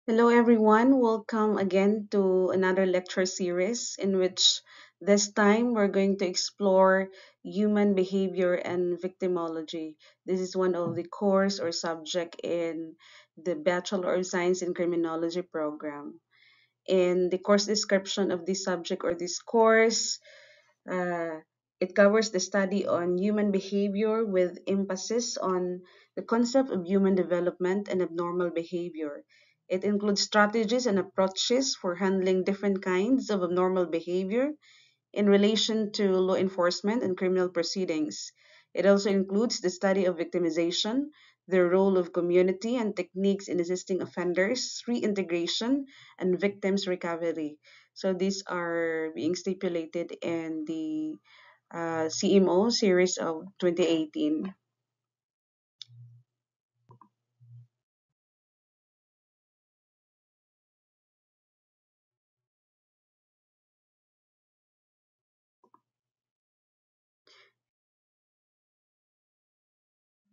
Hello, everyone. Welcome again to another lecture series in which this time we're going to explore human behavior and victimology. This is one of the course or subject in the Bachelor of Science in Criminology program. In the course description of this subject or this course, uh, it covers the study on human behavior with emphasis on the concept of human development and abnormal behavior. It includes strategies and approaches for handling different kinds of abnormal behavior in relation to law enforcement and criminal proceedings. It also includes the study of victimization, the role of community and techniques in assisting offenders, reintegration, and victims' recovery. So these are being stipulated in the CMO series of 2018.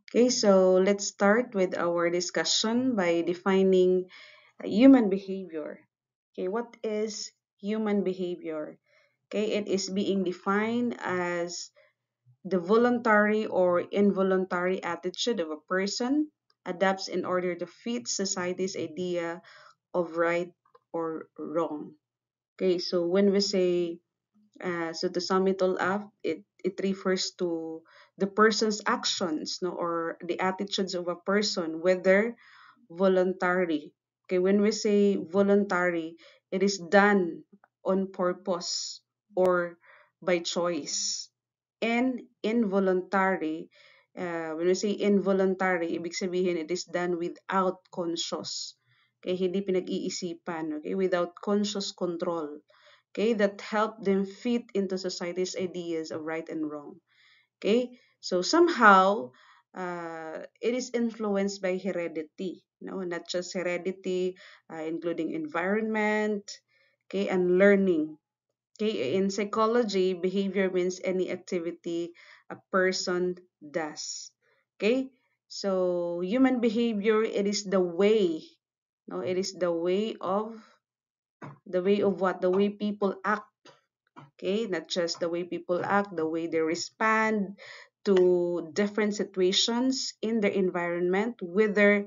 Okay, so let's start with our discussion by defining human behavior. Okay, what is human behavior? Okay, it is being defined as the voluntary or involuntary attitude of a person adapts in order to fit society's idea of right or wrong. Okay, so when we say, so to sum it all up, it refers to the person's actions, no, or the attitudes of a person, whether voluntary. Okay, when we say voluntary, it is done on purpose or by choice. And involuntary, when we say involuntary, ibig sabihin it is done without conscious. Okay, hindi pinag-iisipan, okay, without conscious control. Okay, that help them fit into society's ideas of right and wrong. Okay, so somehow it is influenced by heredity, no, not just heredity, including environment, okay, and learning. Okay, in psychology, behavior means any activity a person does. Okay, so human behavior, it is the way, no, it is the way of what, the way people act. Okay, not just the way people act, the way they respond to different situations in their environment, whether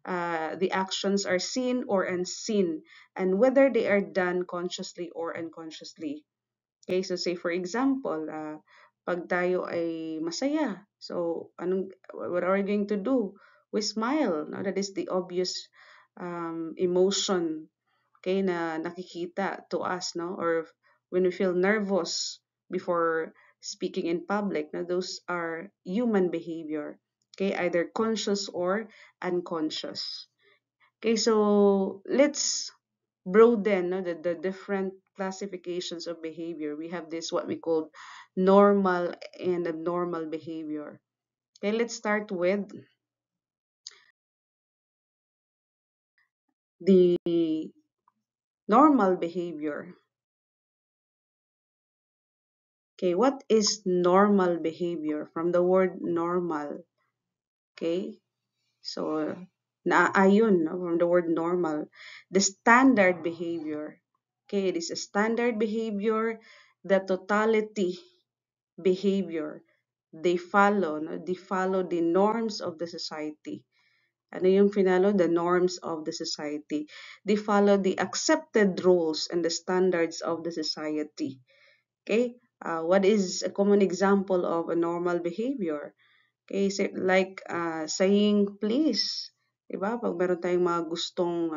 the actions are seen or unseen, and whether they are done consciously or unconsciously. Okay, so say for example, pag tayo ay masaya, so what are we going to do? We smile. No? That is the obvious emotion, okay, na nakikita to us, no? Or when we feel nervous before speaking in public, no? Those are human behavior, okay, either conscious or unconscious. Okay, so let's broaden, no, the different classifications of behavior. We have this what we call normal and abnormal behavior. Okay, let's start with the normal behavior. Okay, what is normal behavior? From the word normal. Okay, so naaayon, no, from the word normal. The standard behavior. Okay, it is a standard behavior, the totality behavior. They follow, no? They follow the norms of the society. Ano yung finalo? The norms of the society. They follow the accepted rules and the standards of the society. Okay? What is a common example of a normal behavior? Okay, so like saying please. Diba? Pag meron tayong mga gustong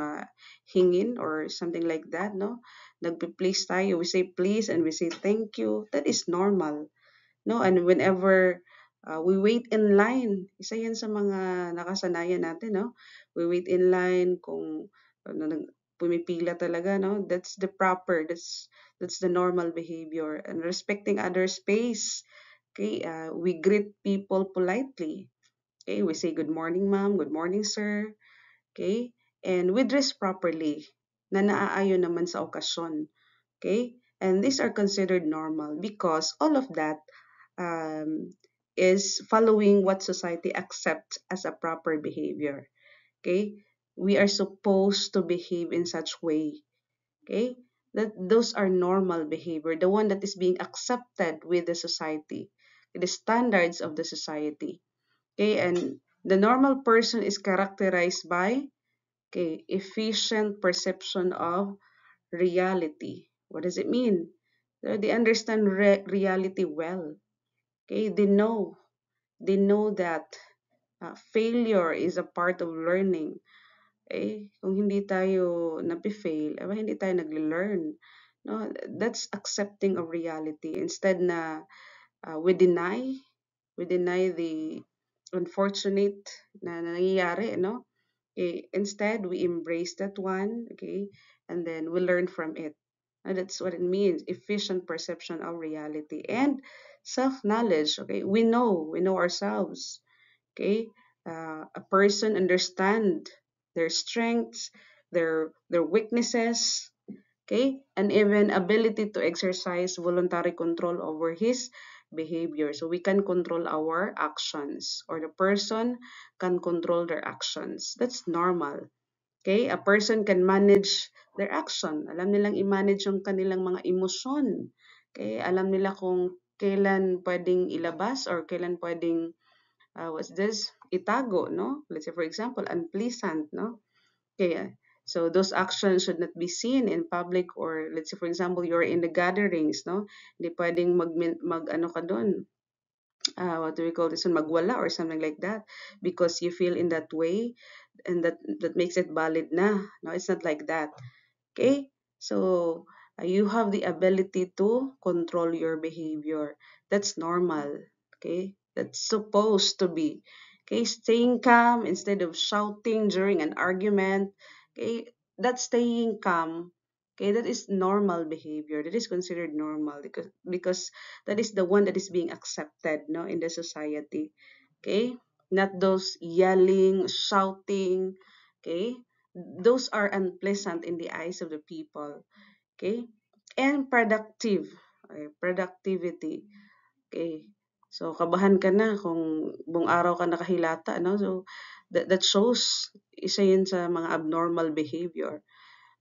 hingin or something like that, no? Nagpe-please tayo, we say please and we say thank you. That is normal. No, and whenever we wait in line, isa yan sa mga nakasanayan natin, no? We wait in line kung pumipila talaga, no? That's the normal behavior, and respecting other space. Okay, we greet people politely. Okay, we say good morning ma'am, good morning sir. Okay, and we dress properly na naaayon naman sa okasyon. Okay, and these are considered normal because all of that um, is following what society accepts as a proper behavior. Okay. we are supposed to behave in such way. Okay, that those are normal behavior, the one that is being accepted with the society, the standards of the society. Okay, and the normal person is characterized by, okay, efficient perception of reality. What does it mean? They understand reality well. Okay, they know that failure is a part of learning. Eh, kung hindi tayo napi-fail, aba hindi tayo nagle-learn. No, that's accepting of reality. Instead na we deny the unfortunate na nangyayari, no? Okay, instead we embrace that one, okay, and then we learn from it. And that's what it means, efficient perception of reality and self-knowledge. Okay, we know ourselves. Okay, a person understand their strengths, their weaknesses, okay, and even ability to exercise voluntary control over his behavior. So we can control our actions, or the person can control their actions. That's normal. Okay, a person can manage their action. Alam nilang i-manage yung kanilang mga emosyon. Okay, alam nila kung kailan pwedeng ilabas or kailan pwedeng what's this? Itago, no? Let's say, for example, unpleasant, no? Okay, so those actions should not be seen in public, or let's say, for example, you're in the gatherings, no? Hindi pwedeng ano ka doon, what do we call this one, magwala or something like that, because you feel in that way, and that makes it valid na. No, it's not like that. Okay, so you have the ability to control your behavior. That's normal. Okay, that's supposed to be. Okay, staying calm instead of shouting during an argument. Okay, that's staying calm. Okay, that is normal behavior. That is considered normal, because that is the one that is being accepted, no, in the society. Okay, not those yelling, shouting. Okay, those are unpleasant in the eyes of the people. Okay, and productivity. Okay, so kabahan ka na kung buong araw ka nakahilata, no? So that shows, isa yun sa mga abnormal behavior.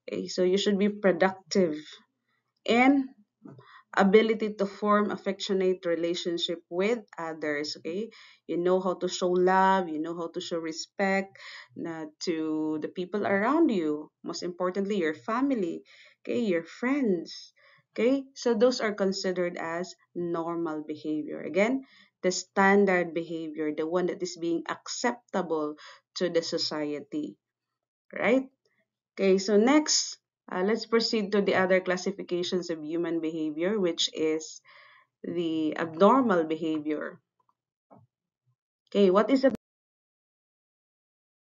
Okay, so you should be productive and ability to form affectionate relationship with others. Okay, you know how to show love, you know how to show respect to the people around you, most importantly your family, okay, your friends. Okay, so those are considered as normal behavior. Again, the standard behavior, the one that is being acceptable to the society, right? Okay, so next, let's proceed to the other classifications of human behavior, which is the abnormal behavior. Okay, what is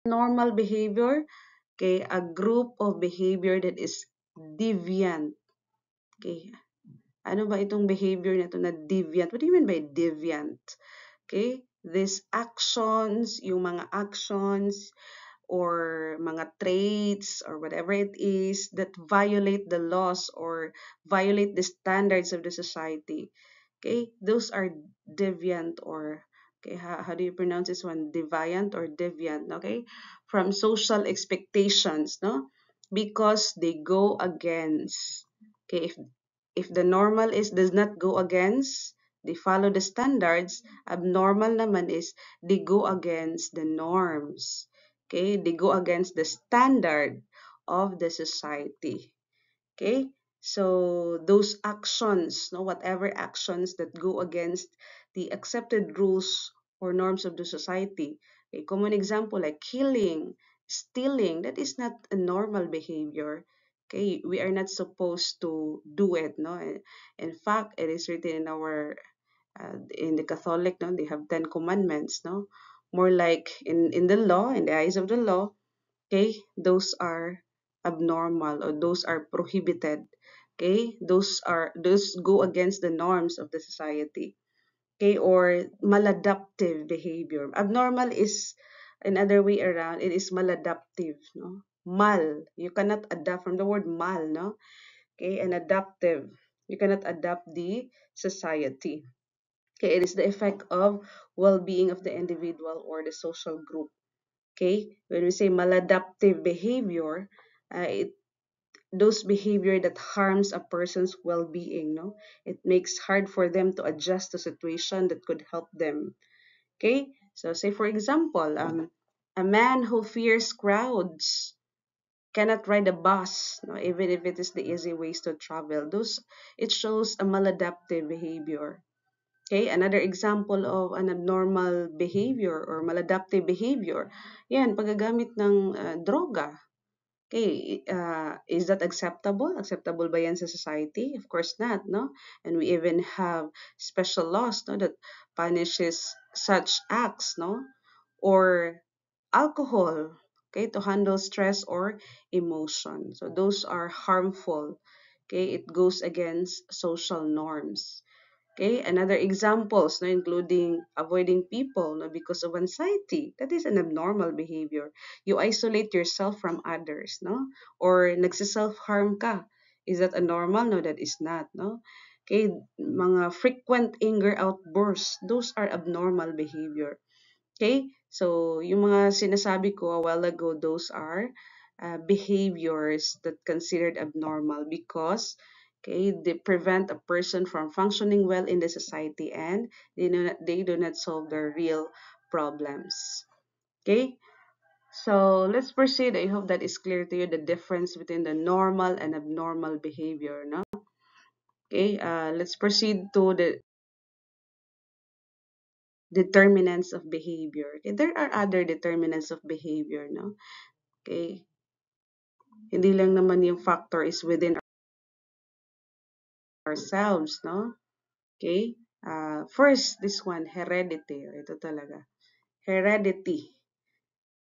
abnormal behavior? Okay, a group of behavior that is deviant. Okay, ano ba itong behavior na ito na deviant? What do you mean by deviant? Okay, these actions, yung mga actions or mga traits or whatever it is that violate the laws or violate the standards of the society. Okay, those are deviant, or okay, how do you pronounce this one? Deviant or deviant, okay? From social expectations, no? Because they go against. Okay, if the normal is does not go against, they follow the standards. Abnormal naman is they go against the norms. Okay, they go against the standard of the society. Okay, so those actions, no, whatever actions that go against the accepted rules or norms of the society. A common example like killing, stealing, that is not a normal behavior. Okay, we are not supposed to do it, no. In fact, it is written in our in the Catholic, no, they have 10 commandments, no. More like in the law, in the eyes of the law, okay, those are abnormal, or those are prohibited. Okay, those go against the norms of the society. Okay, or maladaptive behavior. Abnormal is another way around. It is maladaptive, no? Mal, you cannot adapt from the word mal, no? Okay, and adaptive, you cannot adapt the society. Okay, it is the effect of well-being of the individual or the social group. Okay, when we say maladaptive behavior, those behavior that harms a person's well-being, no, it makes hard for them to adjust to situation that could help them. Okay, so say for example, a man who fears crowds cannot ride a bus, no, even if it is the easy ways to travel. Those, it shows a maladaptive behavior. Okay, another example of an abnormal behavior or maladaptive behavior, yan, paggagamit ng droga. Okay, is that acceptable? Acceptable ba yan sa society? Of course not, no? And we even have special laws, no, that punishes such acts, no? Or alcohol, okay, to handle stress or emotion. So those are harmful. Okay, it goes against social norms. Okay, another examples, no, including avoiding people, no, because of anxiety. That is an abnormal behavior. You isolate yourself from others, no, or nagsiself-harm ka. Is that a normal? No, that is not, no. Okay, mga frequent anger outbursts, those are abnormal behavior. Okay? So, yung mga sinasabi ko a while ago, those are behaviors that considered abnormal because okay, they prevent a person from functioning well in the society and they do not solve their real problems. Okay? So, let's proceed. I hope that is clear to you the difference between the normal and abnormal behavior, no? Okay, let's proceed to the determinants of behavior. Okay, there are other determinants of behavior, no? Okay, hindi lang naman yung factor is within ourselves, no? Okay, first, this one, heredity. Ito talaga. Heredity.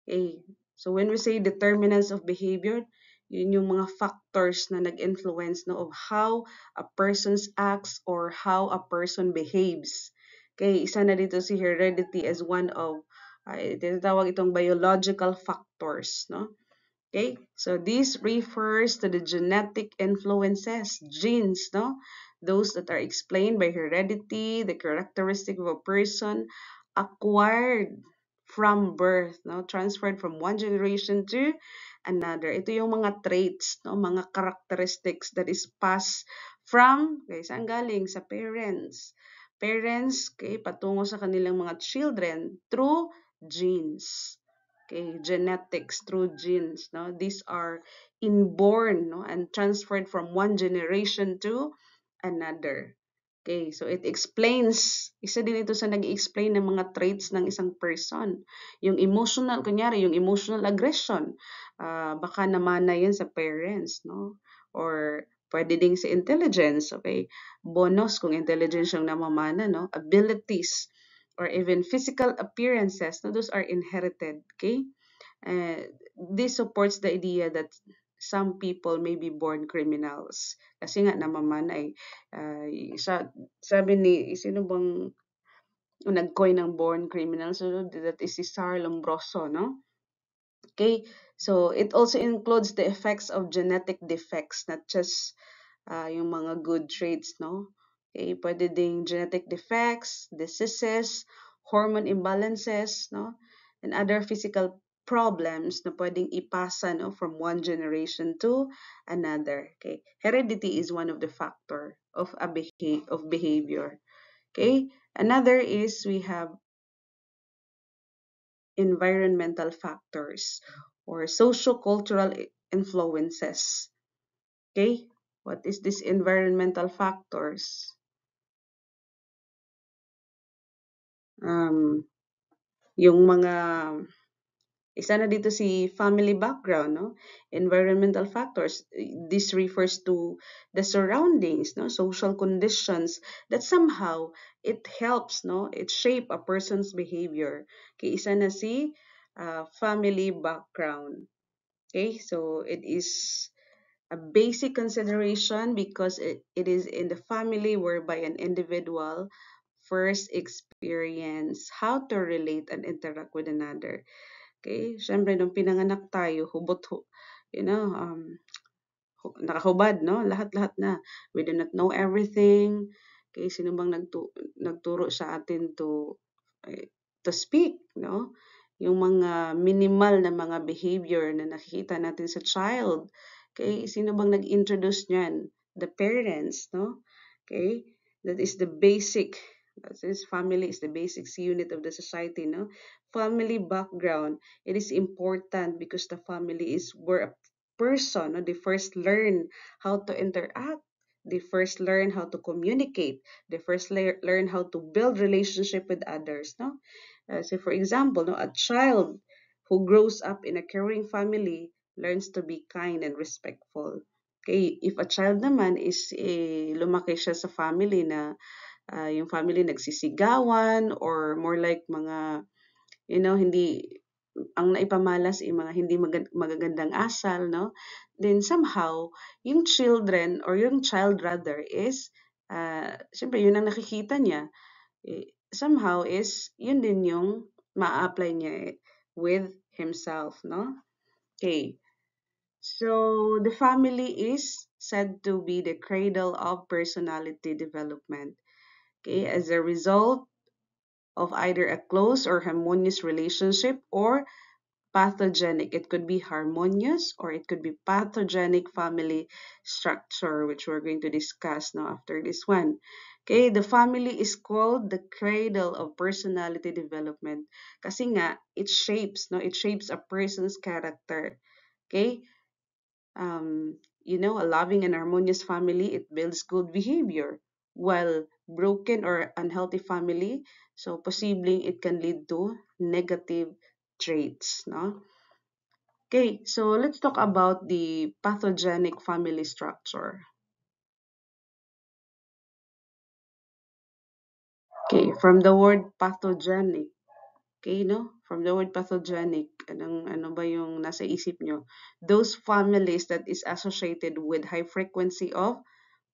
Okay, so when we say determinants of behavior, yun yung mga factors na nag-influence, no, of how a person acts or how a person behaves. Okay, isa na dito si heredity as one of, tinatawag itong biological factors, no? Okay, so this refers to the genetic influences, genes, no? Those that are explained by heredity, the characteristic of a person acquired from birth, no? Transferred from one generation to another. Ito yung mga traits, no? Mga characteristics that is passed from, okay, saan galing? Sa parents. Parents, okay, patungo sa kanilang mga children through genes. Okay, genetics through genes, no? These are inborn, no, and transferred from one generation to another. Okay, so it explains, isa din ito sa nag-explain ng mga traits ng isang person. Yung emotional, kunyari, yung emotional aggression, baka namana yan sa parents, no? Or pwede din sa intelligence, okay? Bonus kung intelligence yung namamana, no? Abilities, or even physical appearances, no, those are inherited, okay? This supports the idea that some people may be born criminals. Kasi nga namaman ay sabi ni sino bang nag-coin ng born criminal, so that is si Sar Lombroso, no? Okay, so it also includes the effects of genetic defects, not just yung mga good traits, no? Okay, pwede ding genetic defects, diseases, hormone imbalances, no? And other physical problems na pwedeng ipasa, no, from one generation to another. Okay, heredity is one of the factor of behavior. Okay, another is we have environmental factors or socio-cultural influences. Okay, what is this environmental factors? Um, yung mga, isa na dito si family background, no? Environmental factors. This refers to the surroundings, no? Social conditions that somehow it helps, no? It shape a person's behavior. Okay, isa na si family background. Okay, so it is a basic consideration because it is in the family whereby an individual first experience how to relate and interact with another. Okay, syempre nung pinanganak tayo, you know, nakahubad, no? Lahat-lahat na. We do not know everything. Okay, sino bang nagturo sa atin to speak, no? yung mga minimal na mga behavior na nakikita natin sa child. Okay, sino bang nag-introduce niyan? The parents, no? Okay, that is the basic. That is, family is the basic unit of the society, no? Family background, it is important because the family is where a person, no, they first learn how to interact. They first learn how to communicate. They first learn how to build relationship with others, no? Say for example, no, a child who grows up in a caring family learns to be kind and respectful. Okay, if a child naman is lumaki siya sa family na yung family nagsisigawan or more like mga hindi ang naipamalas ay mga hindi magagandang asal, no? Then somehow, yung children or yung child rather is syempre yun ang nakikita niya somehow is yun din yung ma-apply niya with himself, no? Okay. So the family is said to be the cradle of personality development. Okay, as a result of either a close or harmonious relationship or pathogenic. It could be harmonious or it could be pathogenic family structure, which we're going to discuss now after this one. Okay, the family is called the cradle of personality development kasi nga it shapes, no, it shapes a person's character. Okay, a loving and harmonious family, it builds good behavior, while broken or unhealthy family, so possibly it can lead to negative traits, no? Okay, so let's talk about the pathogenic family structure. Okay, from the word pathogenic. Okay, no? From the word pathogenic, ano ba yung nasa isip nyo? Those families that is associated with high frequency of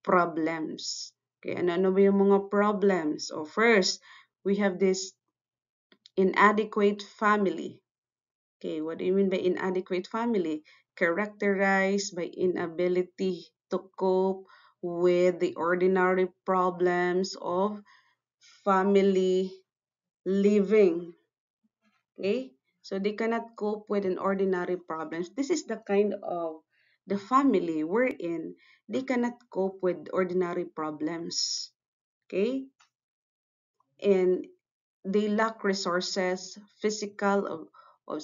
problems. Okay, ano ba yung mga problems? So first, we have this inadequate family. Okay, what do you mean by inadequate family? Characterized by inability to cope with the ordinary problems of family living. Okay, so they cannot cope with an ordinary problems. This is the kind of the family we're in. They cannot cope with ordinary problems. Okay, and they lack resources, physical or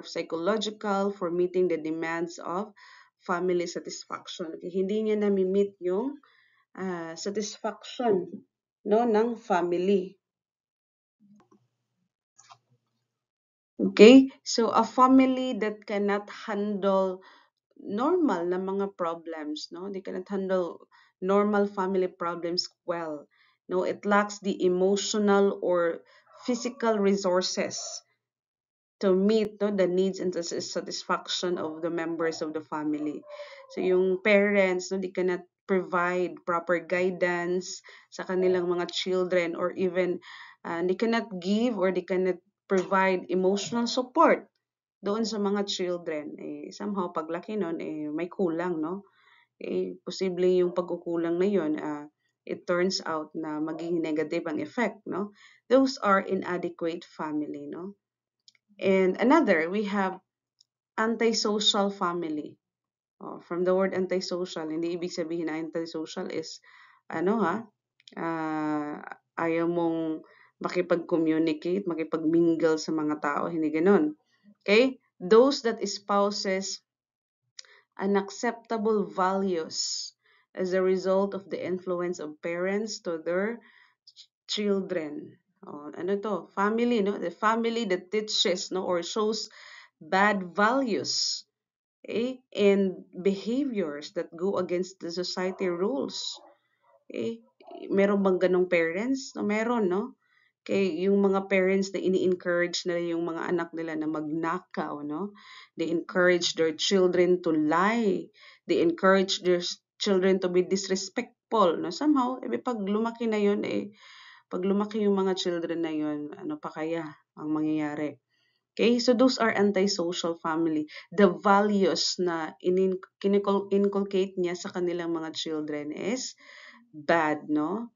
psychological for meeting the demands of family satisfaction. Okay, hindi niya nami-meet yung satisfaction no ng family. Okay? So a family that cannot handle normal na mga problems, no? They cannot handle normal family problems well. No, it lacks the emotional or physical resources to meet no, the needs and the satisfaction of the members of the family. So yung parents, no, they cannot provide proper guidance sa kanilang mga children or even they cannot give or they cannot provide emotional support doon sa mga children. Somehow paglaki nun, may kulang, no? Posible yung pagkukulang na yun, it turns out na maging negative ang effect, no? Those are inadequate family, no? And another, we have antisocial family. From the word antisocial, hindi ibig sabihin na antisocial is, uh, ayaw mong makipag-communicate, makipag-mingle sa mga tao, hindi ganun. Okay? Those that espouses unacceptable values as a result of the influence of parents to their children. Ano to? Family, no? The family that teaches, no, or shows bad values, and behaviors that go against the society rules. Meron bang ganong parents? No, meron, no? Yung mga parents na ini-encourage nila yung mga anak nila na magnakaw, no? They encourage their children to lie. They encourage their children to be disrespectful, no? Somehow, pag lumaki na yun, pag lumaki yung mga children na yun, ano pa kaya ang mangyayari? Okay, so those are antisocial family. The values na inculcate niya sa kanilang mga children is bad, no?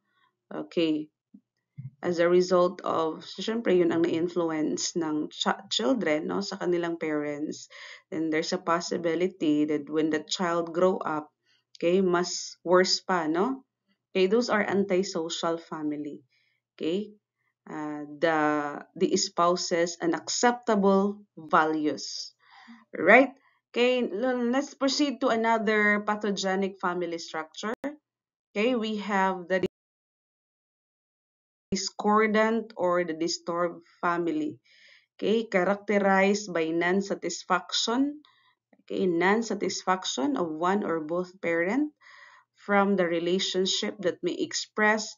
Okay. as a result of, syempre yun ang na-influence ng children, no, sa kanilang parents, then there's a possibility that when the child grow up, okay, mas worse pa, no? Okay, those are antisocial family. Okay, the espouses unacceptable values, right? Okay, let's proceed to another pathogenic family structure. Okay, we have the discordant or the disturbed family. Okay, characterized by non-satisfaction, okay, non-satisfaction of one or both parent from the relationship that may express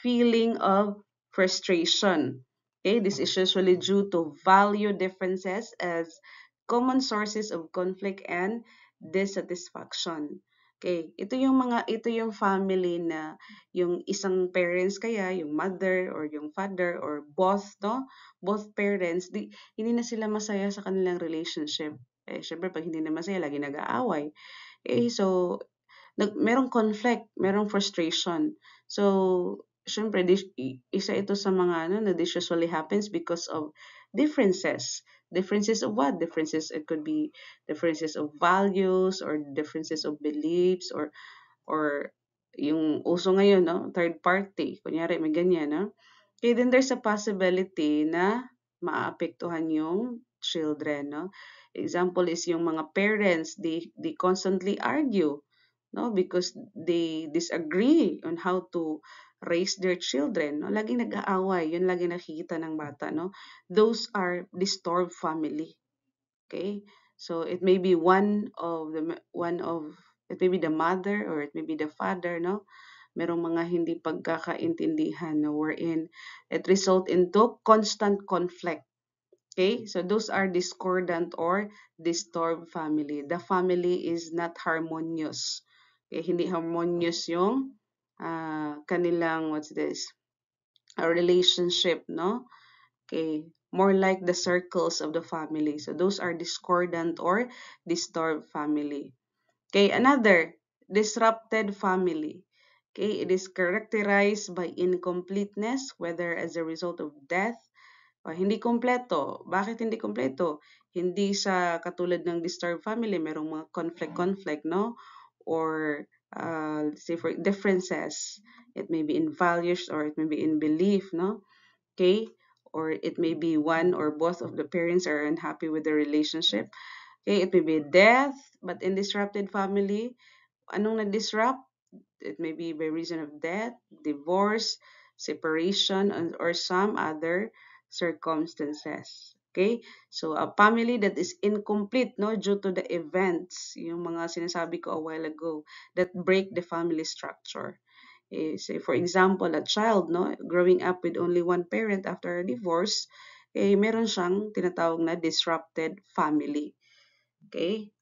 feeling of frustration. Okay, this is usually due to value differences as common sources of conflict and dissatisfaction. Okay, ito yung family na yung isang parents kaya, yung mother or yung father or both, no? Both parents, hindi na sila masaya sa kanilang relationship. Eh, syempre, pag hindi na masaya, lagi nag-aaway. Eh, so, merong conflict, merong frustration. So, syempre, isa ito sa mga ano, na this usually happens because of differences. Differences of what? Differences, it could be differences of values or differences of beliefs or yung uso ngayon, no? Third party. Kunyari, may ganyan, no? Okay, then there's a possibility na maapektuhan yung children, no? Example is yung mga parents, they constantly argue, no? Because they disagree on how to raise their children, no? Laging nag-aaway, yun lagi nakikita ng bata, no? Those are disturbed family. Okay? So it may be one of it may be the mother or it may be the father, no? Merong mga hindi pagkakaintindihan na wherein it result into constant conflict. Okay? So those are discordant or disturbed family. The family is not harmonious. Okay? Hindi harmonious yung kanilang, what's this? A relationship, no? Okay, more like the circles of the family. So those are discordant or disturbed family. Okay, another disrupted family. Okay, it is characterized by incompleteness, whether as a result of death o hindi kompleto. Bakit hindi kompleto? Hindi sa katulad ng disturbed family, merong mga conflict, no? Or let's say for differences. It may be in values or it may be in belief, no? Okay, or it may be one or both of the parents are unhappy with the relationship. Okay, it may be death, but in disrupted family, anong na-disrupt? It may be by reason of death, divorce, separation, or some other circumstances. Okay? So, a family that is incomplete, no, due to the events, yung mga sinasabi ko a while ago, that break the family structure. Say for example, a child, no, growing up with only one parent after a divorce, meron siyang tinatawag na disrupted family. Okay?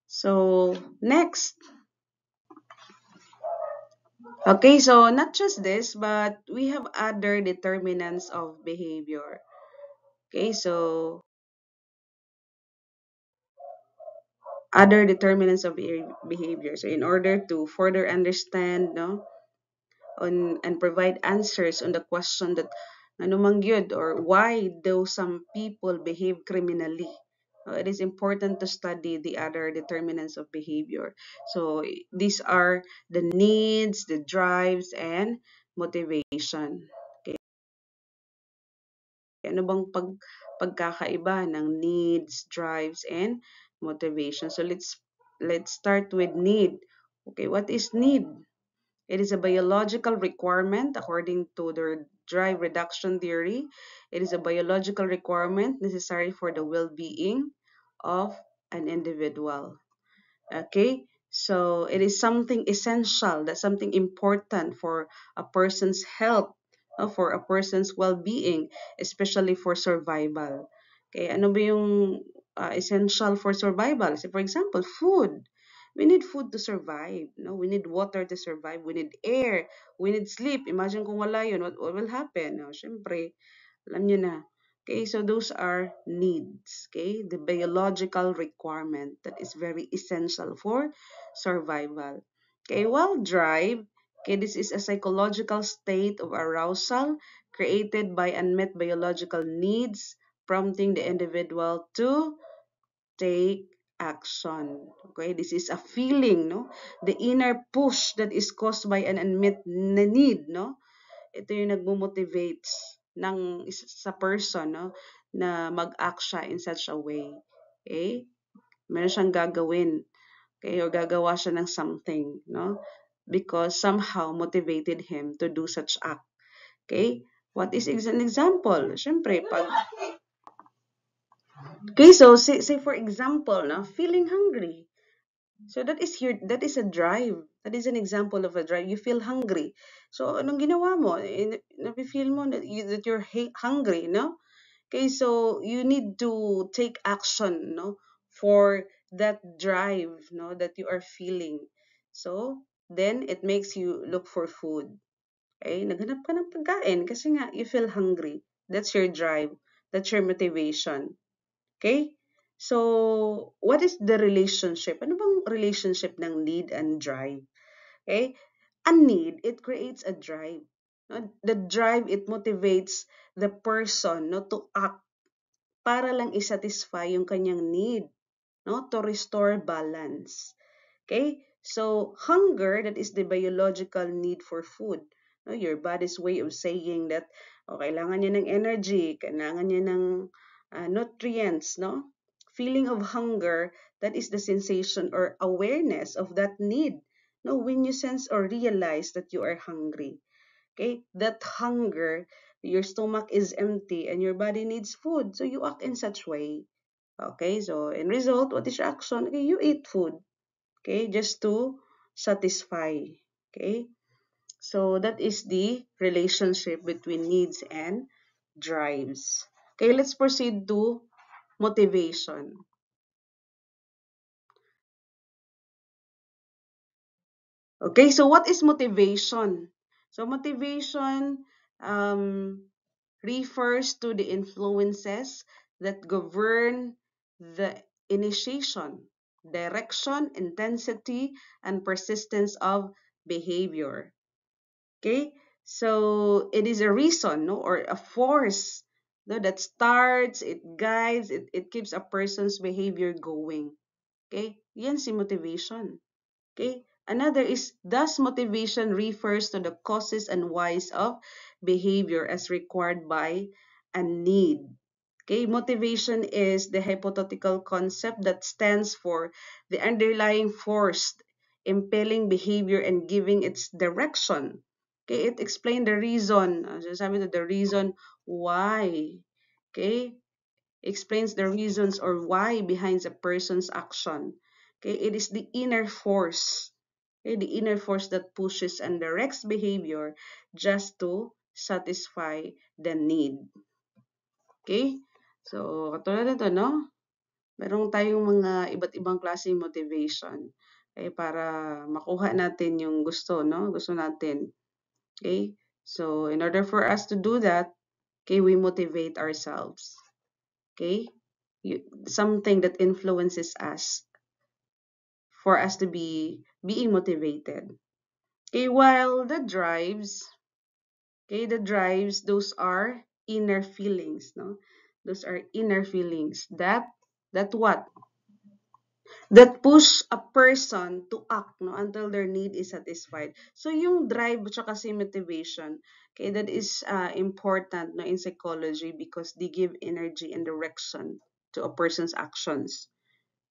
So, next. Okay, so not just this, but we have other determinants of behavior. Okay, so other determinants of behavior. So in order to further understand, no, and provide answers on the question that ano mang yun, or why do some people behave criminally. It is important to study the other determinants of behavior. So these are the needs, the drives, and motivation. Okay. Ano bang pagkakaiba ng needs, drives, and motivation? So let's start with need. Okay, what is need? It is a biological requirement according to the drive reduction theory. It is a biological requirement necessary for the well-being of an individual. Okay, so it is something essential, that's something important for a person's health, for a person's well-being, especially for survival. Okay, ano ba yung essential for survival? So for example, food. We need food to survive. No? We need water to survive. We need air. We need sleep. Imagine kung wala yun, what will happen? No? Siyempre, alam nyo na. Okay, so those are needs. Okay, the biological requirement that is very essential for survival. Okay, while drive, Okay, this is a psychological state of arousal created by unmet biological needs, prompting the individual to take action. Okay, this is a feeling, no? The inner push that is caused by an unmet need, no? Ito yung nagmo-motivate sa person, no? Na mag-act siya in such a way. Okay? Meron siyang gagawin. Okay? Or gagawa siya ng something, no? Because somehow motivated him to do such act. Okay? What is an example? Siyempre, pag okay, so say for example, no, feeling hungry. So that is a drive. That is an example of a drive. You feel hungry. So anong ginawa mo? Nafe-feel mo that you're hungry, no? Okay, so you need to take action, no, for that drive, no, that you are feeling. So then it makes you look for food. Okay, naghanap ka ng pagkain kasi nga you feel hungry. That's your drive. That's your motivation. Okay? So, what is the relationship? Ano bang relationship ng need and drive? Okay? A need, it creates a drive. No? The drive, it motivates the person, no, to act para lang isatisfy yung kanyang need, no, to restore balance. Okay? So, hunger, that is the biological need for food. No, your body's way of saying that, oh, kailangan niya ng energy, kailangan niya ng nutrients, no? Feeling of hunger, that is the sensation or awareness of that need. No, when you sense or realize that you are hungry. Okay? That hunger, your stomach is empty and your body needs food. So you act in such way. Okay? So, in result, what is your action? Okay, you eat food. Okay, just to satisfy. Okay, so that is the relationship between needs and drives. Okay, let's proceed to motivation. Okay, so what is motivation? So motivation refers to the influences that govern the initiation, direction, intensity, and persistence of behavior. Okay, so it is a reason, no, or a force, no, that starts, it guides, it keeps a person's behavior going. Okay, yan si motivation. Okay, another is thus motivation refers to the causes and whys of behavior as required by a need. Okay, motivation is the hypothetical concept that stands for the underlying force impelling behavior and giving its direction. Okay, it explains the reason, sabi to the reason why. Okay, explains the reasons or why behind a person's action. Okay, it is the inner force. Okay, the inner force that pushes and directs behavior just to satisfy the need. Okay? So, katulad nito, no? Meron tayong mga iba't ibang klaseng motivation. Okay, para makuha natin yung gusto, no? Gusto natin. Okay? So, in order for us to do that, okay, we motivate ourselves. Okay? Something that influences us for us to be being motivated. Okay, while the drives, those are inner feelings, no? Those are inner feelings that what? That push a person to act, no, until their need is satisfied. So yung drive at kasi motivation, okay, that is important, no, in psychology because they give energy and direction to a person's actions.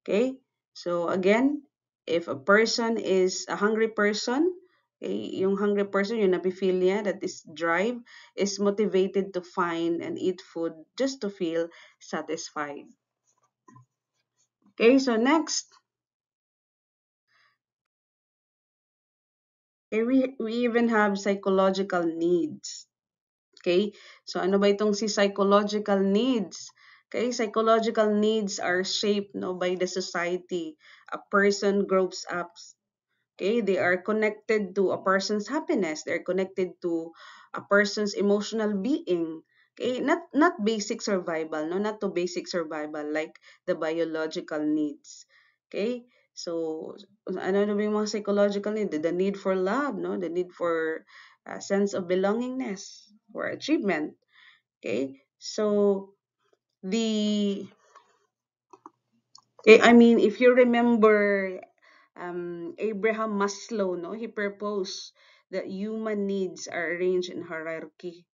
Okay? So again, if a person is a hungry person, okay, yung hungry person, yung napifeel niya, that is drive, is motivated to find and eat food just to feel satisfied. Okay, so next, okay, we even have psychological needs. Okay, so ano ba itong si psychological needs? Okay, psychological needs are shaped, no, by the society a person grows up. Okay, they are connected to a person's happiness. They're connected to a person's emotional being. Okay, not basic survival, no, not to basic survival like the biological needs. Okay, So, ano na ba yung mga psychological need? The need for love, no? The need for a sense of belongingness, for achievement. Okay? So, the, I mean, if you remember Abraham Maslow, no? He proposed that human needs are arranged in hierarchy,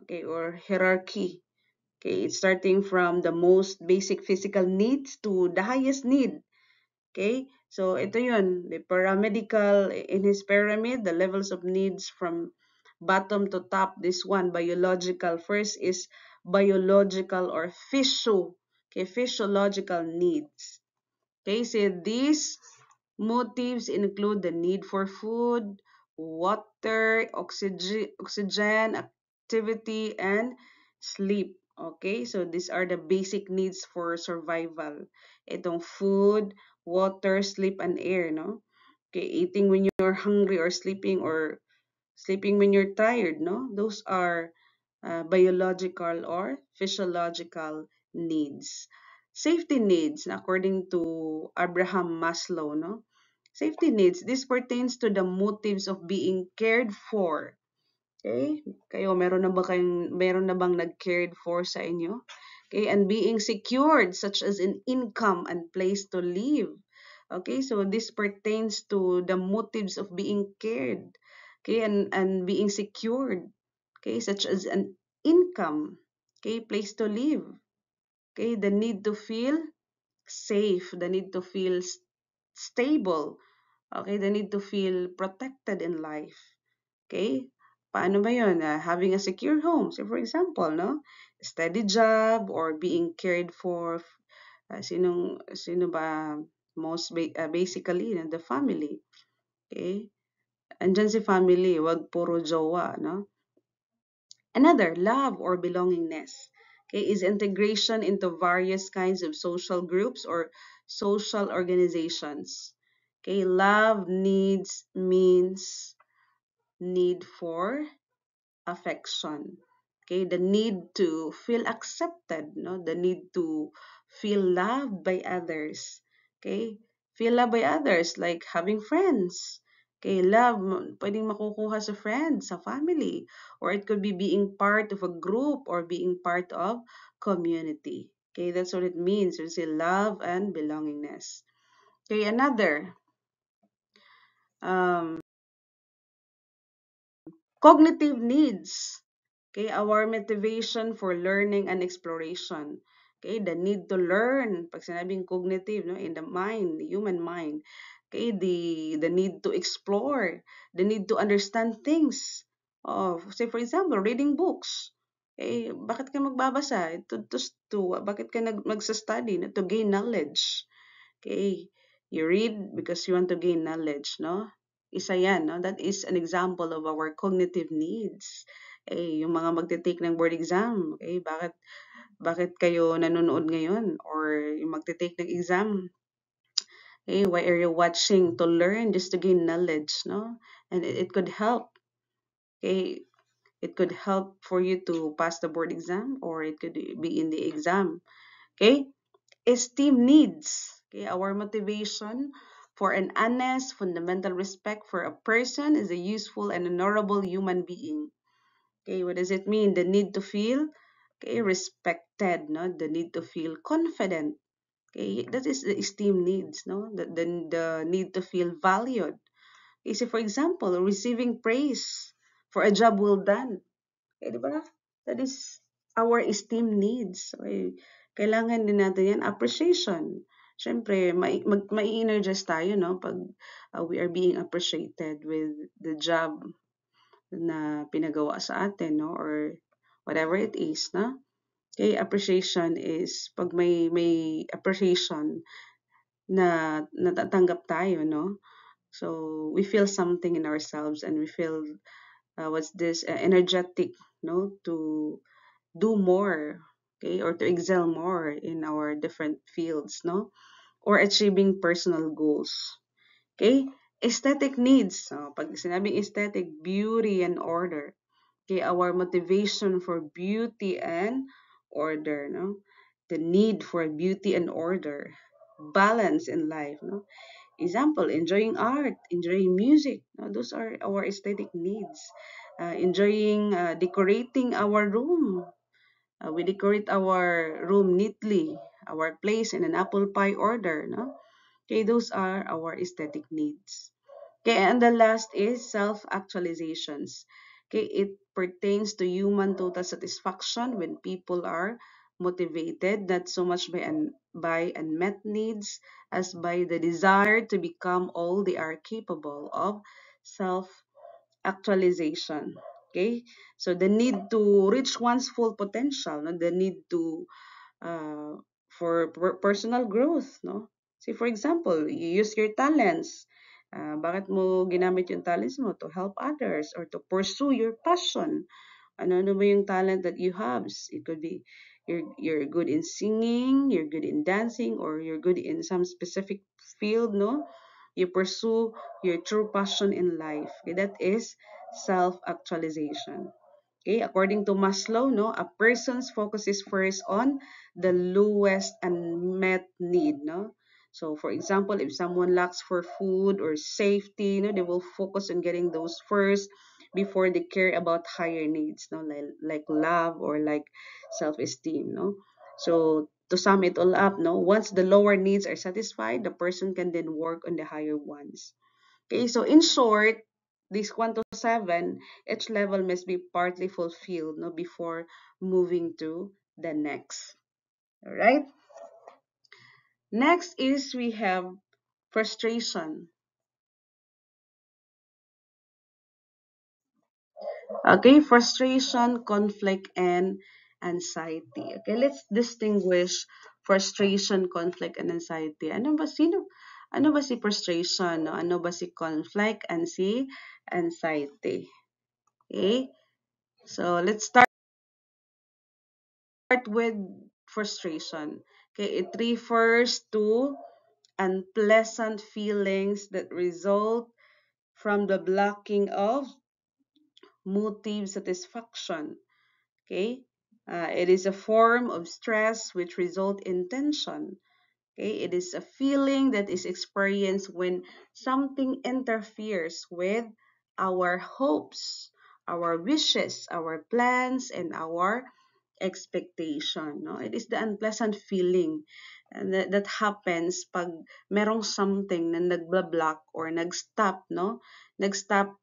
okay, or hierarchy. Okay, it's starting from the most basic physical needs to the highest need. Okay? So, ito yun. The paramedical, in his pyramid, the levels of needs from bottom to top. This one, biological. First is biological or physiological needs. Okay, so these motives include the need for food, water, oxygen, activity, and sleep. Okay, so these are the basic needs for survival. Itong food, water, sleep, and air, no? Okay, eating when you're hungry or sleeping when you're tired, no? Those are biological or physiological needs. Safety needs, according to Abraham Maslow, no? Safety needs, this pertains to the motives of being cared for. Okay? Kayo, meron na bang nag-cared for sa inyo? Okay, and being secured, such as an income and place to live. Okay, so this pertains to the motives of being cared. Okay, and being secured. Okay, such as an income. Okay, place to live. Okay, the need to feel safe, the need to feel stable. Okay, the need to feel protected in life. Okay? Paano ba yun? Having a secure home. So, for example, no? Steady job or being cared for. Sino ba basically, the family. Okay? Andyan si family, wag puro jowa, no? Another, love or belongingness. Okay, is integration into various kinds of social groups or social organizations. Okay, love needs means need for affection. Okay, the need to feel accepted, no? The need to feel loved by others. Okay, feel loved by others like having friends. Okay, love, pwedeng makukuha sa friends, sa family, or it could be being part of a group or being part of community. Okay, that's what it means. We say love and belongingness. Okay, another, um, cognitive needs. Okay, our motivation for learning and exploration. Okay, the need to learn. Pag sinabing cognitive, no, in the mind, the human mind. Okay, the need to explore, the need to understand things. Oh, say for example, reading books. Eh, bakit ka magbabasa? Bakit ka magsa-study? To gain knowledge. Okay, you read because you want to gain knowledge, no? Isa yan, no? That is an example of our cognitive needs. Eh, yung mga magte-take ng board exam, okay, bakit kayo nanonood ngayon? Or yung magte-take ng exam, eh, why are you watching? To learn, just to gain knowledge, no? And it could help, okay? It could help for you to pass the board exam or it could be in the exam, okay? Esteem needs. Okay, our motivation for an honest, fundamental respect for a person is a useful and honorable human being. Okay, what does it mean? The need to feel, okay, respected, no? The need to feel confident. Okay, that is the esteem needs, no? The need to feel valued. Okay, so for example, receiving praise for a job well done. Eh, di ba? That is our esteem needs. Okay? Kailangan din natin yan, appreciation. Siyempre, mai-energize tayo, no? Pag we are being appreciated with the job na pinagawa sa atin, no? Or whatever it is, no? Okay, appreciation is pag may appreciation na natatanggap tayo, no? So, we feel something in ourselves and we feel, what's this, energetic, no? To do more, okay, or to excel more in our different fields, no, or achieving personal goals. Okay, aesthetic needs. So, pag sinabing aesthetic, beauty and order. Okay, our motivation for beauty and order, no, the need for beauty and order. balance in life, no? Example, enjoying art, enjoying music, no? Those are our aesthetic needs. Enjoying decorating our room. We decorate our room neatly, our place in an apple pie order, no? Okay, those are our aesthetic needs. Okay, and the last is self-actualizations. Okay, it pertains to human total satisfaction when people are motivated not so much by unmet needs as by the desire to become all they are capable of self-actualization. Okay, so the need to reach one's full potential, no? The need to uh, for personal growth, no? Say for example, you use your talents. Bakit mo ginamit yung talents mo? To help others or to pursue your passion. Ano ba yung talent that you have? It could be you're good in singing, you're good in dancing, or you're good in some specific field, no? You pursue your true passion in life. Okay, that is self-actualization. Okay, according to Maslow, no, a person's focus is first on the lowest unmet need, no. So, for example, if someone lacks for food or safety, they will focus on getting those first before they care about higher needs, no, like love or like self-esteem, no. So, to sum it all up, no, once the lower needs are satisfied, the person can then work on the higher ones. Okay, so in short, this 1 to 7, each level must be partly fulfilled, no, before moving to the next. All right. Next is we have frustration. Okay, frustration, conflict, and anxiety. Okay, let's distinguish frustration, conflict, and anxiety. Ano ba si frustration? No? Ano ba si conflict and si anxiety? Okay, so let's start with frustration. Okay, it refers to unpleasant feelings that result from the blocking of motive satisfaction. Okay, it is a form of stress which result in tension. Okay, it is a feeling that is experienced when something interferes with our hopes, our wishes, our plans, and our expectation. No? It is the unpleasant feeling that happens pag merong something na nagbablock or nag-stop, no? Nag-stop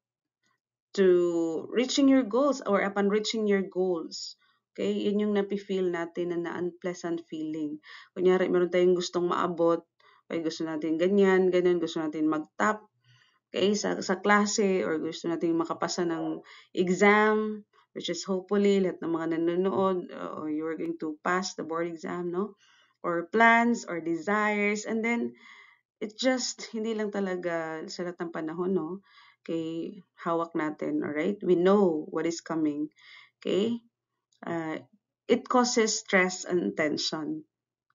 to reaching your goals or upon reaching your goals. Okay, yun yung napi-feel natin na unpleasant feeling. Kunyari, meron tayong gustong maabot, okay, gusto natin ganyan, ganyan, gusto natin mag-top, okay, sa klase, or gusto natin makapasa ng exam, which is hopefully lahat ng mga nanonood, or you're going to pass the board exam, no? Or plans, or desires, and then it just hindi lang talaga sa lahat ng panahon, no? Okay, hawak natin, alright? We know what is coming, okay? Uh, it causes stress and tension,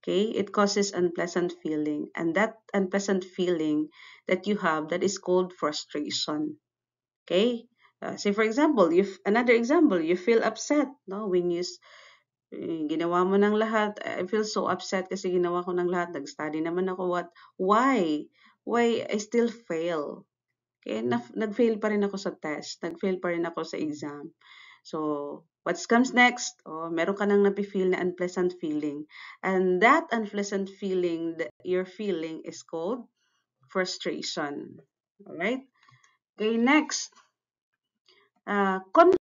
okay? It causes unpleasant feeling, and that unpleasant feeling that you have, that is called frustration, okay? Say for example, if another example, you feel upset, no? When ginawa mo ng lahat. I feel so upset kasi ginawa ko ng lahat. Nag-study naman ako. Why? Why I still fail? Okay, nag-fail pa rin ako sa test. Nag-fail pa rin ako sa exam. So, what comes next? Oh, meron ka nang napi-feel na unpleasant feeling. And that unpleasant feeling that you're feeling is called frustration. Alright? Okay, next. Conflict.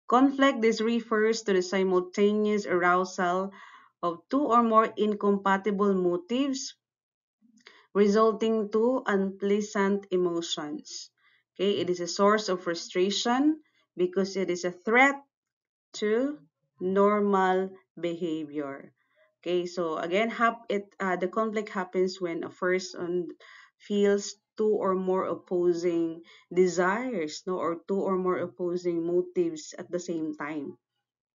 Conflict, this refers to the simultaneous arousal of two or more incompatible motives resulting to unpleasant emotions. Okay, it is a source of frustration because it is a threat to normal behavior. Okay, so again, the conflict happens when a person feels two or more opposing desires, no, or two or more opposing motives at the same time.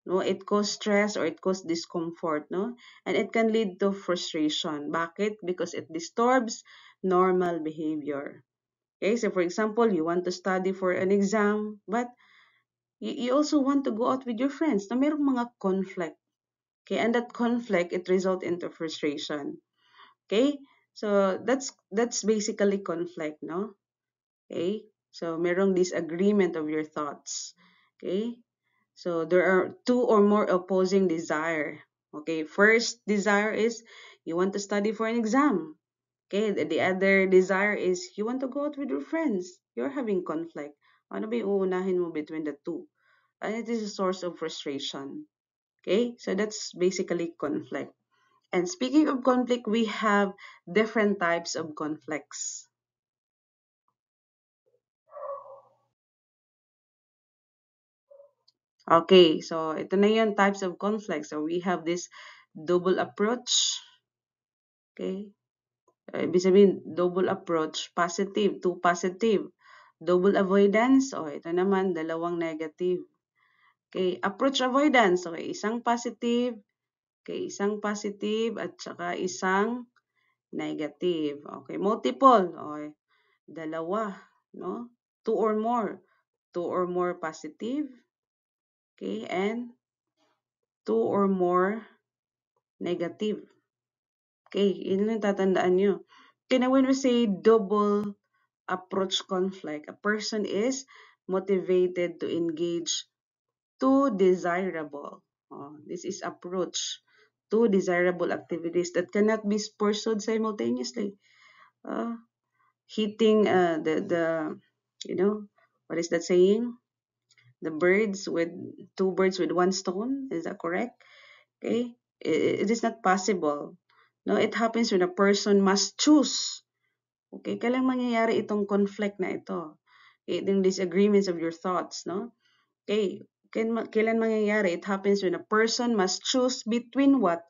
No, it causes stress or it causes discomfort, no, and it can lead to frustration. Bakit? Because it disturbs normal behavior. Okay, so for example, you want to study for an exam, but you also want to go out with your friends. Na merong mga conflict. Okay, and that conflict, it result into frustration. Okay, so that's basically conflict, no? Okay, so merong disagreement of your thoughts. Okay, so there are two or more opposing desire. Okay, first desire is you want to study for an exam. Okay, the other desire is you want to go out with your friends. You're having conflict. Ano ba yung uunahin mo between the two? And it is a source of frustration. Okay, so that's basically conflict. And speaking of conflict, we have different types of conflicts. Okay, so ito na yung types of conflict. So we have this double approach. Okay, ibig sabihin, double approach, positive, two positive. Double avoidance, o ito naman, dalawang negative. Okay, approach avoidance, okay, isang positive, okay, isang positive, at saka isang negative. Okay, multiple, okay, dalawa, no? Two or more. Two or more positive, okay, and two or more negative. Okay, yun lang tatandaan nyo. Okay, now when we say double approach conflict, a person is motivated to engage two desirable. Oh, this is approach. Two desirable activities that cannot be pursued simultaneously. Uh, Hitting the you know what is that saying? The birds with two birds with one stone. Is that correct? Okay, it is not possible. No, it happens when a person must choose. Okay, kailan mangyayari itong conflict na ito? Itong disagreements of your thoughts, no? Okay, kailan mangyayari? It happens when a person must choose between what?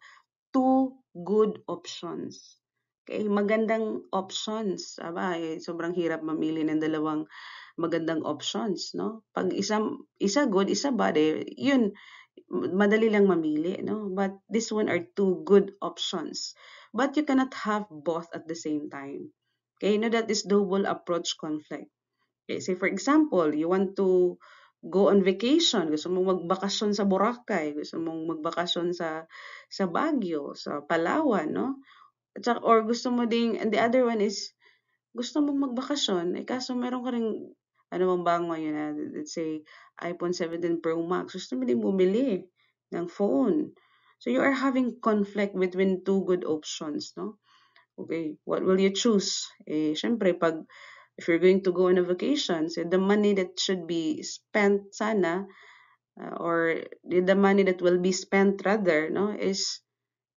Two good options. Okay, magandang options. Aba, sobrang hirap mamili ng dalawang magandang options, no? Pag isa good, isa bad, yun, madali lang mamili, no? But this one are two good options. But you cannot have both at the same time. Okay, that is double approach conflict. Okay, say for example, you want to go on vacation, gusto mong magbakasyon sa Boracay, gusto mong magbakasyon sa Baguio, sa Palawan, no? At saka, or gusto mo ding, and the other one is gusto mong magbakasyon, kaso meron ka ring, ano bang bago ngayon na, let's say, iPhone 17 Pro Max, gusto mo din bumili ng phone. So you are having conflict between two good options, no? Okay, what will you choose? Syempre, if you're going to go on a vacation, so the money that should be spent sana, or the money that will be spent rather, no, is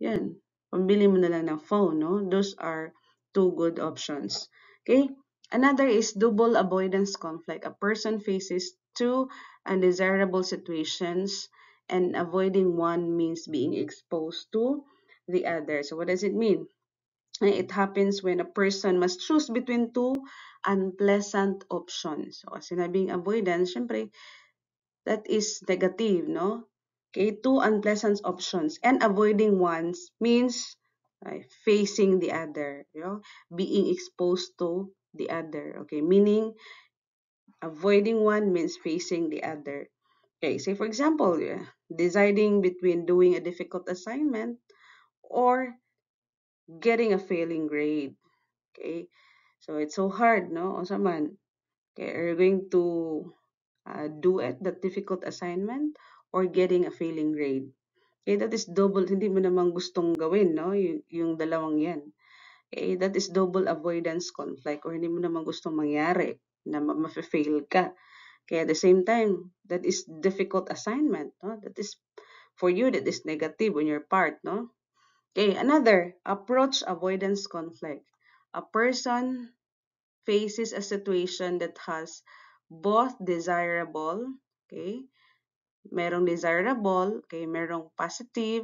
yan, pambili mo na lang ng phone, no? Those are two good options. Okay? Another is double avoidance conflict. A person faces two undesirable situations, and avoiding one means being exposed to the other. So what does it mean? It happens when a person must choose between two unpleasant options. So, sinabing avoidance, syempre, that is negative, no? Okay, two unpleasant options, and avoiding ones means facing the other, being exposed to the other. Okay, meaning avoiding one means facing the other. Okay, say for example, deciding between doing a difficult assignment or getting a failing grade. Okay, so it's so hard, no? O man, okay, are you going to do it, that difficult assignment, or getting a failing grade? Okay, that is double, hindi mo naman gustong gawin, no? Yung dalawang yan. Okay, that is double avoidance conflict, or hindi mo naman gustong mangyari na ma-fail ka. Okay, at the same time, that is difficult assignment, no? That is, for you, that is negative on your part, no? Okay, another, approach avoidance conflict. A person faces a situation that has both desirable, okay, merong desirable, okay, merong positive,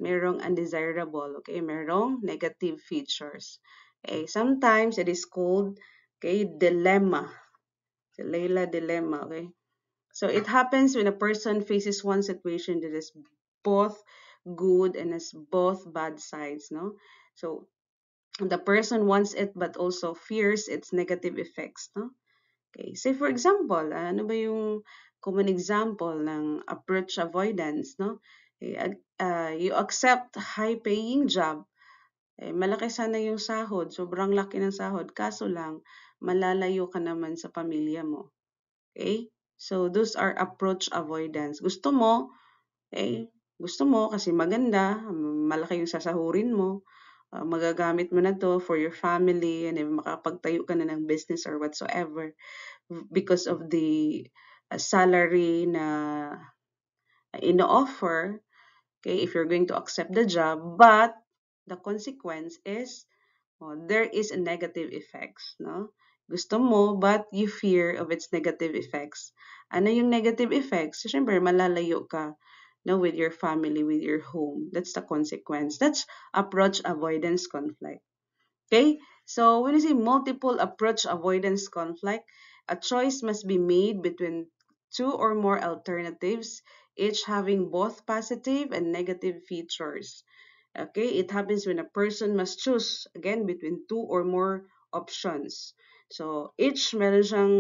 merong undesirable, okay, merong negative features. Okay, sometimes it is called, okay, dilemma. The Layla dilemma, okay. So it happens when a person faces one situation that is both good and has both bad sides, no? So the person wants it but also fears its negative effects, no? Okay, say for example, ano ba yung common example ng approach avoidance, no? Okay, you accept high-paying job, eh, malaki sana yung sahod, sobrang laki ng sahod, kaso lang, malalayo ka naman sa pamilya mo. Okay? So, those are approach avoidance. Eh, gusto mo kasi maganda, malaki yung sasahurin mo, magagamit mo na to for your family, and then makapagtayo ka na ng business or whatsoever because of the salary na ino-offer, okay, if you're going to accept the job, but the consequence is, oh, there is a negative effects, no? Gusto mo, but you fear of its negative effects. Ano yung negative effects? So, syempre, malalayo ka, no, with your family, with your home. That's the consequence. That's approach avoidance conflict. Okay? So, when you say multiple approach avoidance conflict, a choice must be made between two or more alternatives, each having both positive and negative features. Okay, it happens when a person must choose again between two or more options. So each meron siyang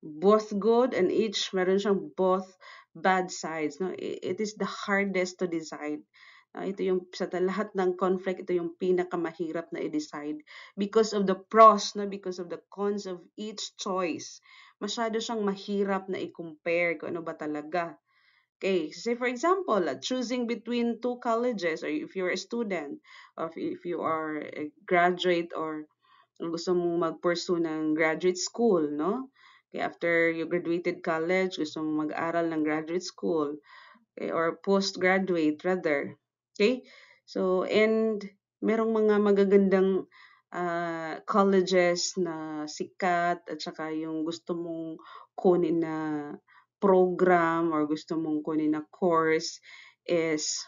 both good and each meron siyang both bad sides. No, it is the hardest to decide. Ito yung sa lahat ng conflict, ito yung pinakamahirap na i-decide because of the pros, no, because of the cons of each choice. Masyado siyang mahirap na i-compare kung ano ba talaga. Okay, say for example, choosing between two colleges, or if you're a student, or if you are a graduate, or gusto mong mag-pursue ng graduate school, no? Okay, after you graduated college, gusto mong mag-aral ng graduate school, okay, or postgraduate rather. Okay? So, and merong mga magagandang colleges na sikat at saka yung gusto mong kunin na program or gusto mong kunin na course is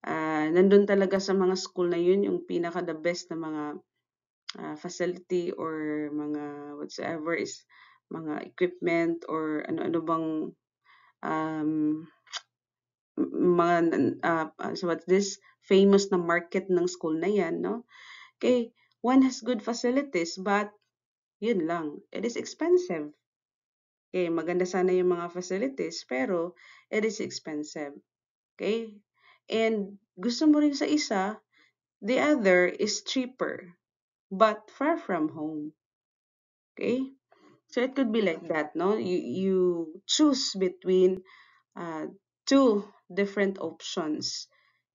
nandun talaga sa mga school na yun yung pinaka the best na mga facility or mga whatsoever is mga equipment or ano-ano bang um, mga so what's this famous na market ng school na yan, no? Okay, one has good facilities but yun lang, it is expensive. Okay, maganda sana yung mga facilities pero it is expensive. Okay? And gusto mo rin sa isa, the other is cheaper but far from home. Okay? So it could be like that, no? You choose between uh, two different options.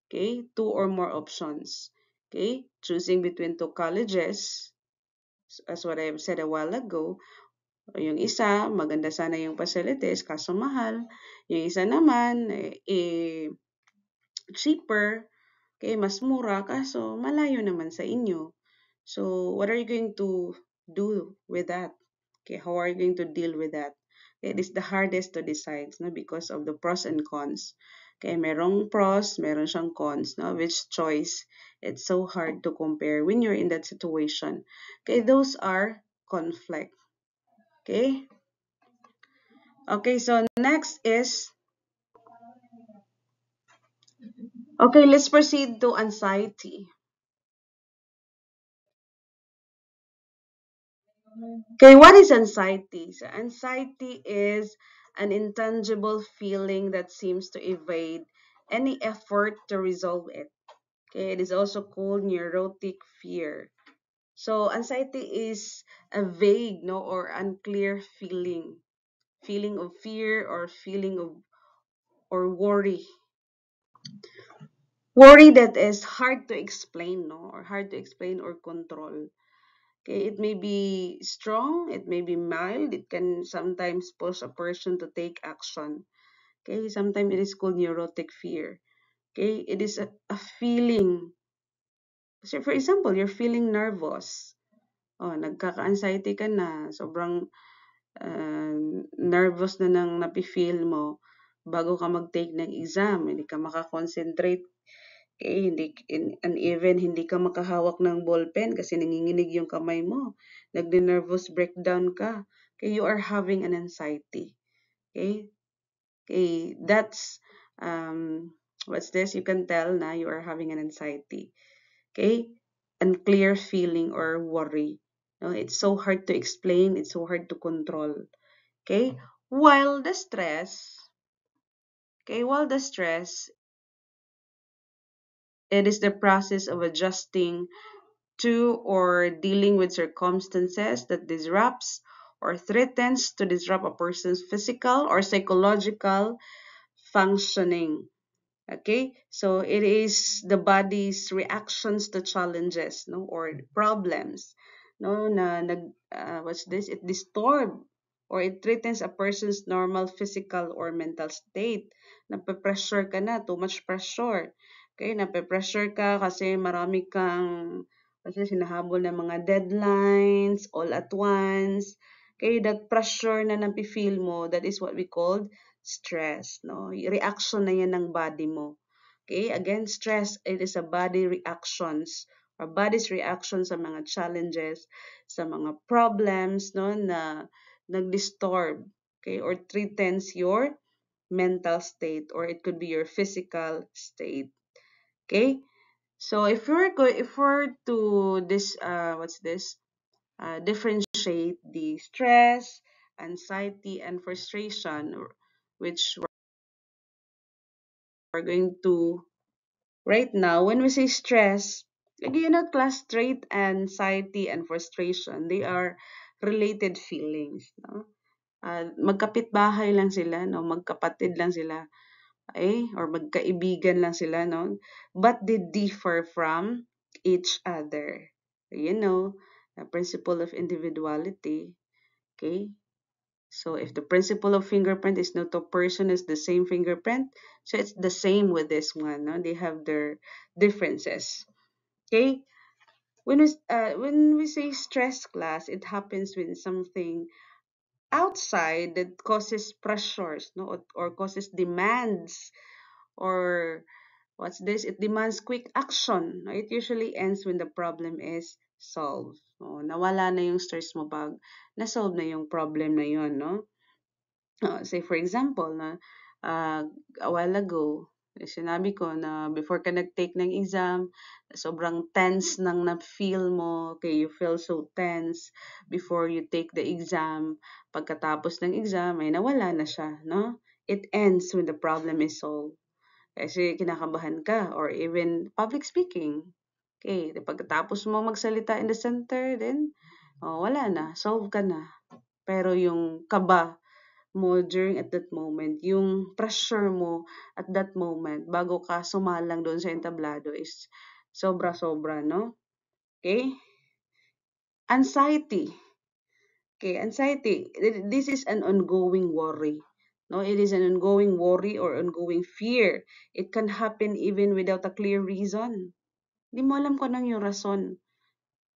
Okay? Two or more options. Okay? Choosing between two colleges, as what I have said a while ago. Yung isa, maganda sana yung facilities, kaso mahal. Yung isa naman, cheaper, okay, mas mura, kaso malayo naman sa inyo. So, what are you going to do with that? Okay, how are you going to deal with that? Okay, it is the hardest to decide, no, because of the pros and cons. Okay, merong pros, meron siyang cons, no, which choice? It's so hard to compare when you're in that situation. Okay, those are conflict. Okay? Okay, so next is, okay, let's proceed to anxiety. Okay, what is anxiety? So anxiety is an intangible feeling that seems to evade any effort to resolve it. Okay, it is also called neurotic fear. So anxiety is a vague, no, or unclear feeling of fear or feeling of or worry that is hard to explain, no, or hard to explain or control. Okay, it may be strong, it may be mild, it can sometimes push a person to take action. Okay, sometimes it is called neurotic fear. Okay, it is a feeling. So for example, you're feeling nervous. Oh, nagkaka-anxiety ka na, sobrang uh, nervous na nang napi-feel mo bago ka mag-take ng exam, hindi ka makakonsentrate. Okay, and even hindi ka makahawak ng ballpen kasi nanginginig yung kamay mo. Nagde-nervous breakdown ka. Okay, you are having an anxiety. Okay? Okay, that's what's this? You can tell na you are having an anxiety. Okay? Unclear feeling or worry. No, it's so hard to explain, it's so hard to control. Okay? While the stress, okay, while the stress It is the process of adjusting to or dealing with circumstances that disrupts or threatens to disrupt a person's physical or psychological functioning. Okay, so it is the body's reactions to challenges, no, or problems, no, what's this? It disturb or it threatens a person's normal physical or mental state. Nape-pressure ka na, too much pressure. Okay, nape-pressure ka kasi marami kang kasi sinahabol ng mga deadlines all at once. Okay, that pressure na napi-feel mo, that is what we call stress, no? Reaction na yan ng body mo. Okay? Again, stress, it is a body reactions or body's reaction sa mga challenges, sa mga problems, no, na nag-disturb, okay, or threatens your mental state or it could be your physical state. Okay? So if we're to this what's this? Differentiate the stress, anxiety, and frustration, which we're going to right now. When we say stress, again, class trait, anxiety, and frustration, they are related feelings. No? Magkapit-bahay lang sila, no? Magkapatid lang sila, or magkaibigan lang sila, no? But they differ from each other. You know, the principle of individuality. Okay, so if the principle of fingerprint is not a person is the same fingerprint, so it's the same with this one. No? They have their differences. Okay. When we say stress class, it happens when something outside that causes pressures, no, or causes demands, or what's this? It demands quick action. No? It usually ends when the problem is solved. Oh, nawala na yung stress mo pag na-solve na yung problem na yun, no? Say for example na a while ago, sinabi ko na before ka nag-take ng exam, sobrang tense nang na-feel mo, okay, you feel so tense before you take the exam. Pagkatapos ng exam, ay nawala na siya, no? It ends when the problem is solved. Kasi kinakabahan ka or even public speaking. Okay, pagkatapos mo magsalita in the center, then wala na, solve ka na. Pero yung kaba mo during at that moment, yung pressure mo at that moment bago ka sumalang doon sa entablado is sobra-sobra, no? Okay? Anxiety. Okay, anxiety. This is an ongoing worry. No, it is an ongoing worry or ongoing fear. It can happen even without a clear reason. Hindi mo alam kung anong yung rason.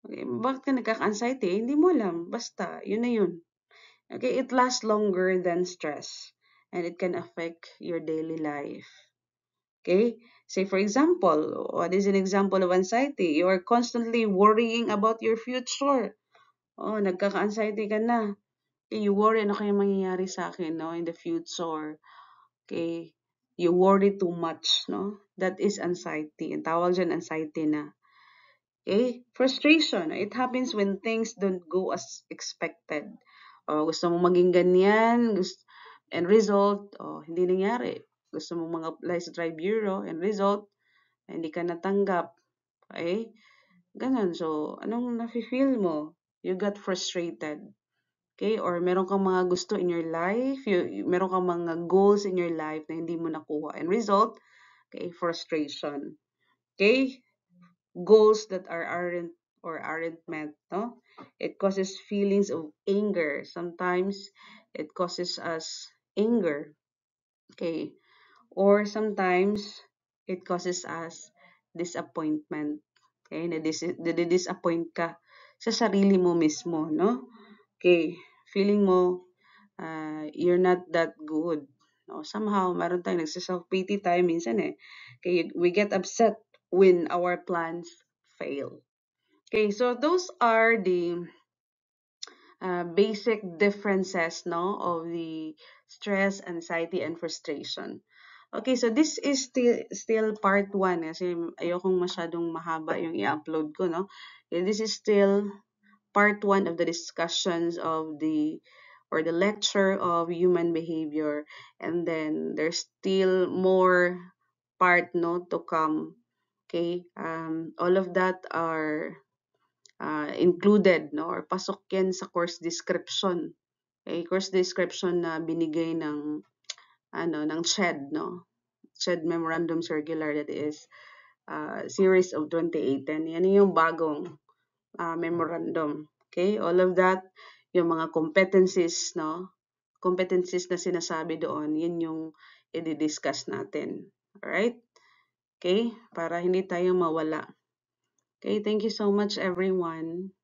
Okay, bakit ka nagkaka-anxiety? Hindi mo alam. Basta, yun na yun. Okay, it lasts longer than stress and it can affect your daily life. Okay, say for example, what is an example of anxiety? You are constantly worrying about your future. Oh, nagkaka-anxiety ka na. Okay, you worry ano kaya mangyayari sa akin, no, in the future. Okay, you worry too much, no? That is anxiety. Ang tawag dyan, anxiety na. Okay? Frustration. It happens when things don't go as expected. Gusto mo maging ganyan, and result, hindi nangyari. Gusto mo mag-apply sa Tri Bureau, and result, hindi ka natanggap. Okay? Ganun. So, anong nafe-feel mo? You got frustrated. Okay? Or meron kang mga gusto in your life, meron kang mga goals in your life na hindi mo nakuha. And result, okay, frustration. Okay? Goals that aren't met, no? It causes feelings of anger. Sometimes it causes us anger, okay? Or sometimes it causes us disappointment. Okay? Na-disappoint ka sa sarili mo mismo, no? Okay, feeling mo you're not that good. No, somehow, meron tayong nagsa-self-pity tayo minsan eh. Okay, we get upset when our plans fail. Okay, so those are the basic differences, no, of the stress, anxiety, and frustration. Okay, so this is still part 1 kasi ayokong masyadong mahaba yung i-upload ko, no. Okay, this is still part 1 of the discussions of the lecture of human behavior, and then there's still more part, no, to come. Okay? All of that are included, no, or pasok yan sa course description. Okay? Course description na binigay ng ng SHED, no? SHED Memorandum Circular, that is series of 2018. Yan yung bagong memorandum. Okay? All of that, yung mga competencies, no? Competencies na sinasabi doon, yun yung i-discuss natin. Alright? Okay? Para hindi tayo mawala. Okay? Thank you so much, everyone.